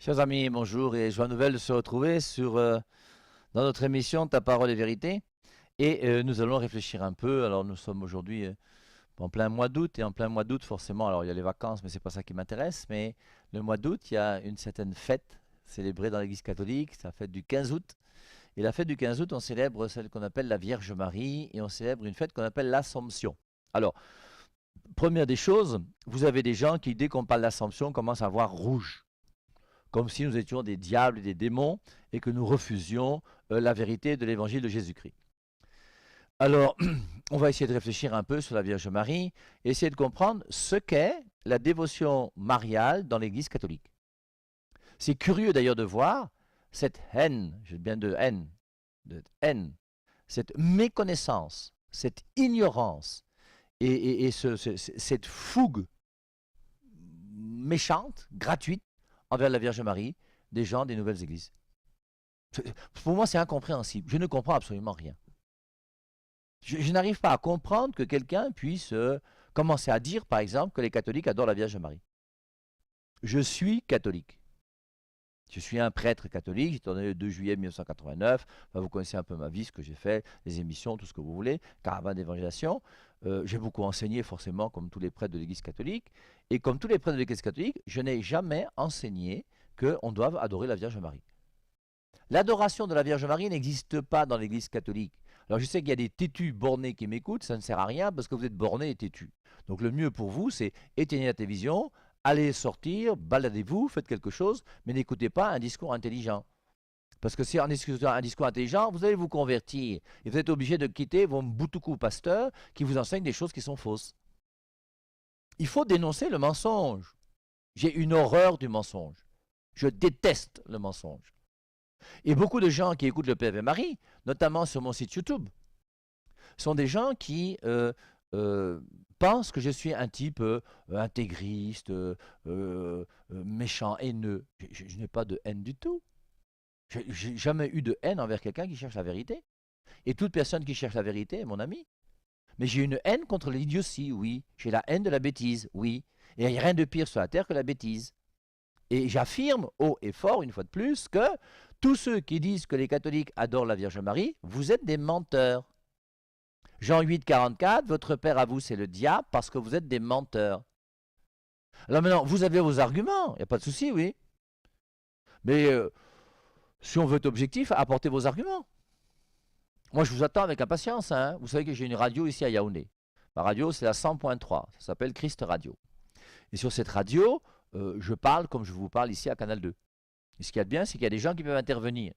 Chers amis, bonjour et joie nouvelle de se retrouver dans notre émission Ta parole est vérité. Et nous allons réfléchir un peu. Alors nous sommes aujourd'hui en plein mois d'août et en plein mois d'août forcément, alors il y a les vacances mais c'est pas ça qui m'intéresse, mais le mois d'août il y a une certaine fête célébrée dans l'église catholique, c'est la fête du 15 août. Et la fête du 15 août on célèbre celle qu'on appelle la Vierge Marie et on célèbre une fête qu'on appelle l'Assomption. Alors, première des choses, vous avez des gens qui dès qu'on parle d'Assomption commencent à voir rouge, comme si nous étions des diables et des démons et que nous refusions la vérité de l'évangile de Jésus-Christ. Alors, on va essayer de réfléchir un peu sur la Vierge Marie, et essayer de comprendre ce qu'est la dévotion mariale dans l'Église catholique. C'est curieux d'ailleurs de voir cette haine, j'ai bien de haine, cette méconnaissance, cette ignorance et cette fougue méchante, gratuite, envers la Vierge Marie des gens des nouvelles églises. Pour moi, c'est incompréhensible. Je ne comprends absolument rien. Je n'arrive pas à comprendre que quelqu'un puisse commencer à dire, par exemple, que les catholiques adorent la Vierge Marie. Je suis catholique. Je suis un prêtre catholique, j'étais né le 2 juillet 1989. Enfin, vous connaissez un peu ma vie, ce que j'ai fait, les émissions, tout ce que vous voulez, caravane d'évangélisation. J'ai beaucoup enseigné, forcément, comme tous les prêtres de l'Église catholique. Et comme tous les prêtres de l'Église catholique, je n'ai jamais enseigné qu'on doive adorer la Vierge Marie. L'adoration de la Vierge Marie n'existe pas dans l'Église catholique. Alors je sais qu'il y a des têtus bornés qui m'écoutent, ça ne sert à rien parce que vous êtes bornés et têtus. Donc le mieux pour vous, c'est éteignez la télévision, allez sortir, baladez-vous, faites quelque chose, mais n'écoutez pas un discours intelligent. Parce que si en écoutant un discours intelligent, vous allez vous convertir. Et vous êtes obligé de quitter vos boutoukou pasteurs qui vous enseignent des choses qui sont fausses. Il faut dénoncer le mensonge. J'ai une horreur du mensonge. Je déteste le mensonge. Et beaucoup de gens qui écoutent le PV Marie, notamment sur mon site YouTube, sont des gens qui pensent que je suis un type intégriste, méchant, haineux. Je n'ai pas de haine du tout. Je n'ai jamais eu de haine envers quelqu'un qui cherche la vérité. Et toute personne qui cherche la vérité est mon ami. Mais j'ai une haine contre l'idiotie, oui. J'ai la haine de la bêtise, oui. Et il n'y a rien de pire sur la terre que la bêtise. Et j'affirme haut et fort, une fois de plus, que tous ceux qui disent que les catholiques adorent la Vierge Marie, vous êtes des menteurs. Jean 8, 44, votre père à vous c'est le diable parce que vous êtes des menteurs. Alors maintenant, vous avez vos arguments, il n'y a pas de souci, oui. Mais si on veut être objectif, apportez vos arguments. Moi, je vous attends avec impatience. Hein. Vous savez que j'ai une radio ici à Yaoundé. Ma radio, c'est la 100.3. Ça s'appelle Christ Radio. Et sur cette radio, je parle comme je vous parle ici à Canal 2. Et ce qu'il y a de bien, c'est qu'il y a des gens qui peuvent intervenir.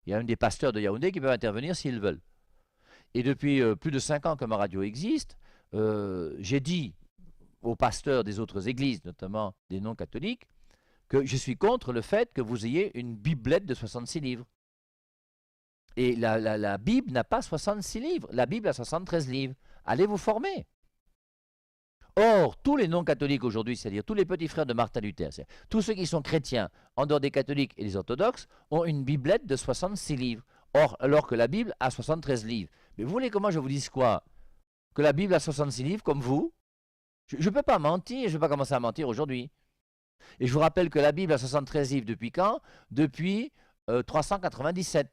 Il y a même des pasteurs de Yaoundé qui peuvent intervenir s'ils veulent. Et depuis plus de 5 ans que ma radio existe, j'ai dit aux pasteurs des autres églises, notamment des non-catholiques, que je suis contre le fait que vous ayez une biblette de 66 livres. Et la Bible n'a pas 66 livres, la Bible a 73 livres. Allez vous former. Or, tous les non-catholiques aujourd'hui, c'est-à-dire tous les petits frères de Martin Luther, tous ceux qui sont chrétiens, en dehors des catholiques et des orthodoxes, ont une biblette de 66 livres. Or, alors que la Bible a 73 livres. Mais vous voulez comment je vous dise quoi? Que la Bible a 66 livres comme vous? Je ne peux pas mentir, je ne vais pas commencer à mentir aujourd'hui. Et je vous rappelle que la Bible a 73 livres depuis quand? Depuis 397.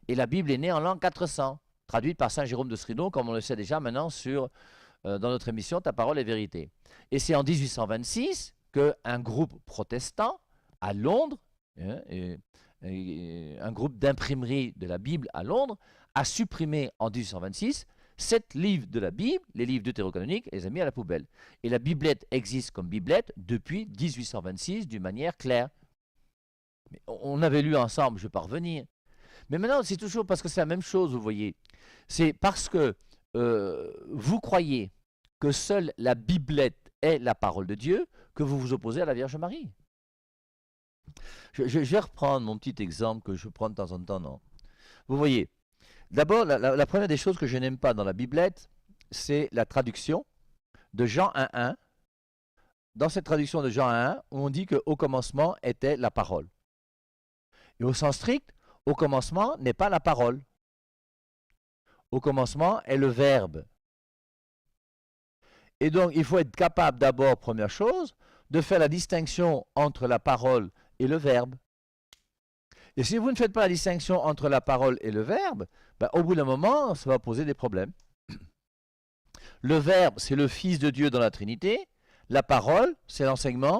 Et la Bible est née en l'an 400, traduite par Saint Jérôme de Stridon, comme on le sait déjà maintenant dans notre émission Ta parole est vérité. Et c'est en 1826 qu'un groupe protestant à Londres, un groupe d'imprimerie de la Bible à Londres, a supprimé en 1826 7 livres de la Bible, les livres deutérocanoniques, et les a mis à la poubelle. Et la biblette existe comme biblette depuis 1826 d'une manière claire. Mais on avait lu ensemble, je ne vais pas revenir. Mais maintenant, c'est toujours parce que c'est la même chose, vous voyez. C'est parce que vous croyez que seule la biblette est la parole de Dieu que vous vous opposez à la Vierge Marie. Je vais reprendre mon petit exemple que je prends de temps en temps. Non. Vous voyez, d'abord, la première des choses que je n'aime pas dans la biblette, c'est la traduction de Jean 1.1. Dans cette traduction de Jean 1.1, on dit qu'au commencement était la parole. Et au sens strict, au commencement n'est pas la parole. Au commencement est le verbe. Et donc, il faut être capable d'abord, première chose, de faire la distinction entre la parole et le verbe. Et si vous ne faites pas la distinction entre la parole et le verbe, ben, au bout d'un moment, ça va poser des problèmes. Le verbe, c'est le Fils de Dieu dans la Trinité. La parole, c'est l'enseignement